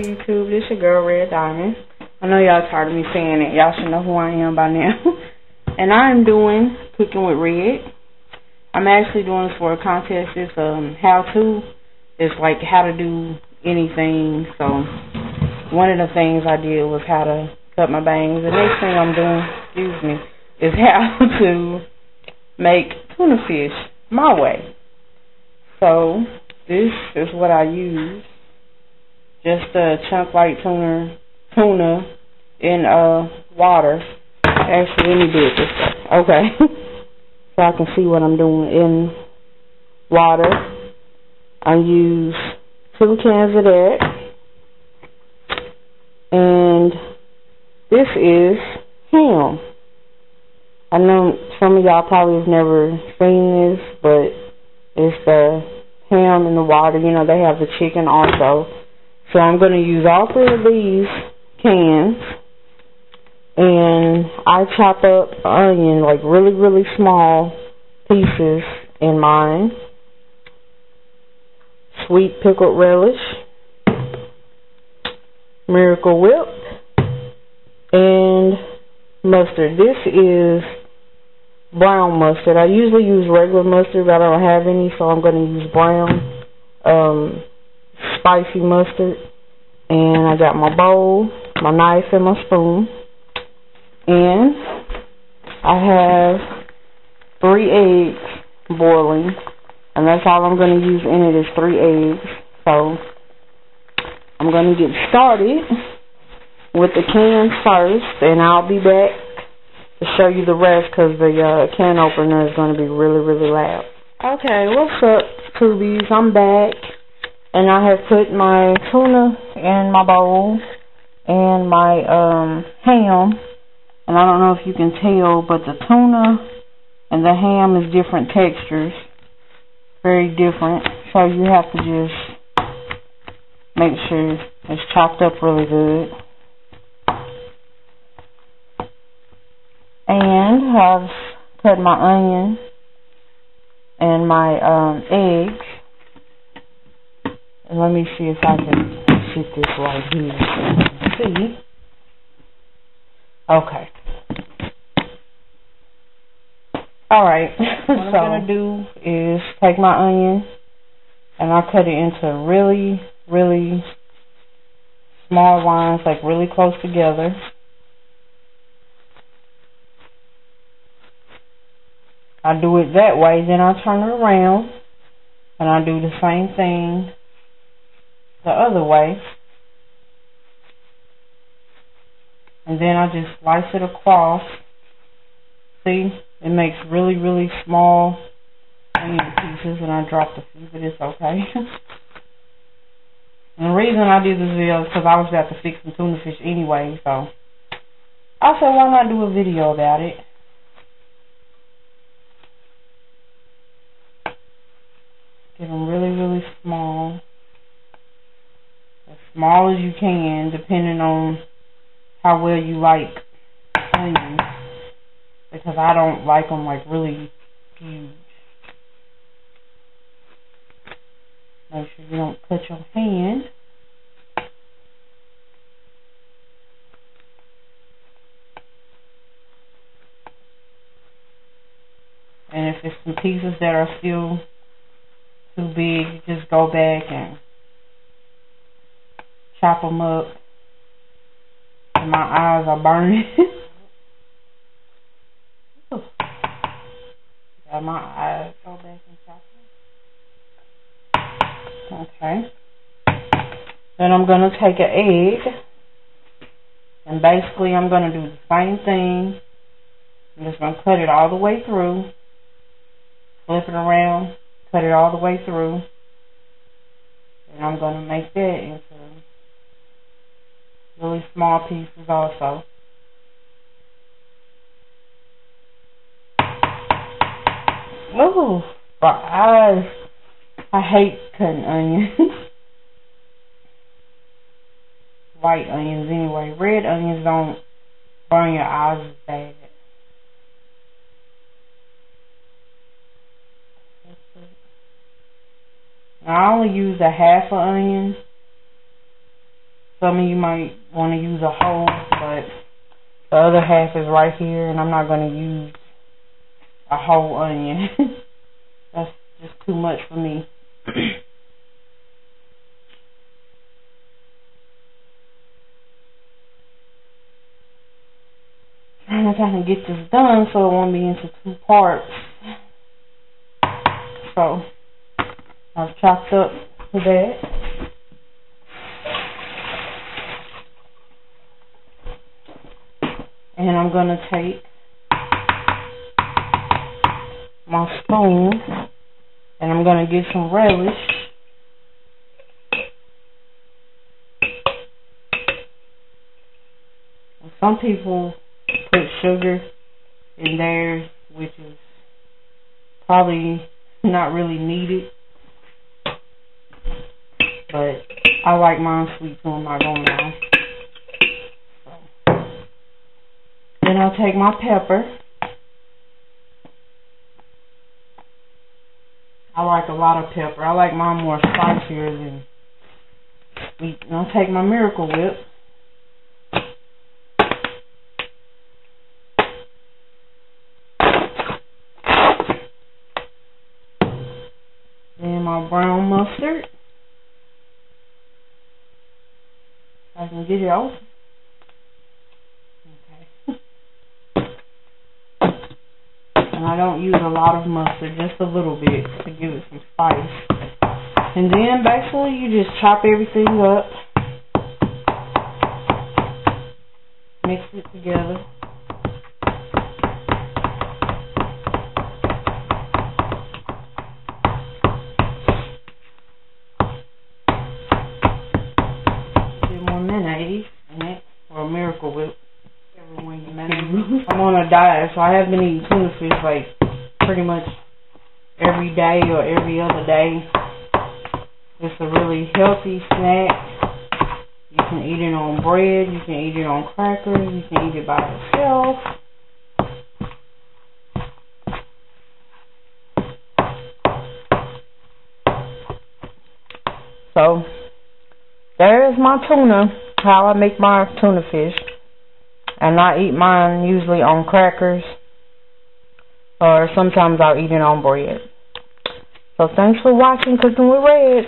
good, YouTube? This your girl, Red Diamond. I know y'all tired of me saying it. Y'all should know who I am by now. And I'm doing Cooking with Red. I'm actually doing this for a contest. It's how-to. It's like how to do anything. So one of the things I did was how to cut my bangs. The next thing I'm doing, is how to make tuna fish my way. So this is what I use. Just a chunk like tuna in water. Actually, let me do it this way. Okay. So I can see what I'm doing in water. I use 2 cans of that. And this is ham. I know some of y'all probably have never seen this, but it's the ham in the water. You know, they have the chicken also. So I'm going to use all 3 of these cans. And I chop up onion like really, really small pieces in mine. Sweet pickled relish. Miracle Whip. And mustard. This is brown mustard. I usually use regular mustard, but I don't have any, so I'm going to use brown spicy mustard. And I got my bowl, my knife, and my spoon. And I have 3 eggs boiling. And that's all I'm going to use in it is 3 eggs. So I'm going to get started with the cans first, and I'll be back to show you the rest because the can opener is going to be really, really loud. Okay, what's up, Tubies? I'm back. And I have put my tuna in my bowl and my ham. And I don't know if you can tell, but the tuna and the ham is different textures. Very different. So you have to just make sure it's chopped up really good. And I've cut my onion and my eggs. And let me see if I can shoot this right here. See? Okay. Alright. What I'm going to do is take my onion and I cut it into really, really small lines, like really close together. I do it that way, then I turn it around and I do the same thing the other way, and then I just slice it across. See, it makes really, really small onion pieces, and I dropped a few, but it's okay. And the reason I did this video is because I was about to fix some tuna fish anyway, so I said, why not do a video about it? Get them really, really small. As small as you can, depending on how well you like onions. Because I don't like them like really huge. Make sure you don't cut your hand. And if it's some pieces that are still too big, you just go back and chop them up. And my eyes are burning. Got my eyes. Go back and chop them. Okay. Then I'm going to take an egg. And basically I'm going to do the same thing. I'm just going to cut it all the way through. Flip it around. Cut it all the way through. And I'm going to make that into really small pieces also. Ooh, my eyes. I hate cutting onions. White onions anyway. Red onions don't burn your eyes as bad. I only use a half an onion Some of you might want to use a whole, but the other half is right here, and I'm not going to use a whole onion. That's just too much for me. Trying to kind of get this done so it won't be into 2 parts. So I've chopped up that. And I'm going to take my spoon and I'm going to get some relish. And some people put sugar in theirs, which is probably not really needed. But I like mine sweet, so I'm not going to lie. Then I'll take my pepper. I like a lot of pepper. I like mine more spicier than sweet. And I'll take my Miracle Whip. Then my brown mustard. I can get it open. And I don't use a lot of mustard, just a little bit to give it some spice. And then basically you just chop everything up, mix it together. A bit more mayonnaise in it, or Miracle Whip. I'm on a diet, so I have been eating tuna fish like pretty much every day or every other day. It's a really healthy snack. You can eat it on bread, you can eat it on crackers, you can eat it by itself. So, there's my tuna, how I make my tuna fish. And I eat mine usually on crackers, or sometimes I'll eat it on bread. So thanks for watching Cooking with Red.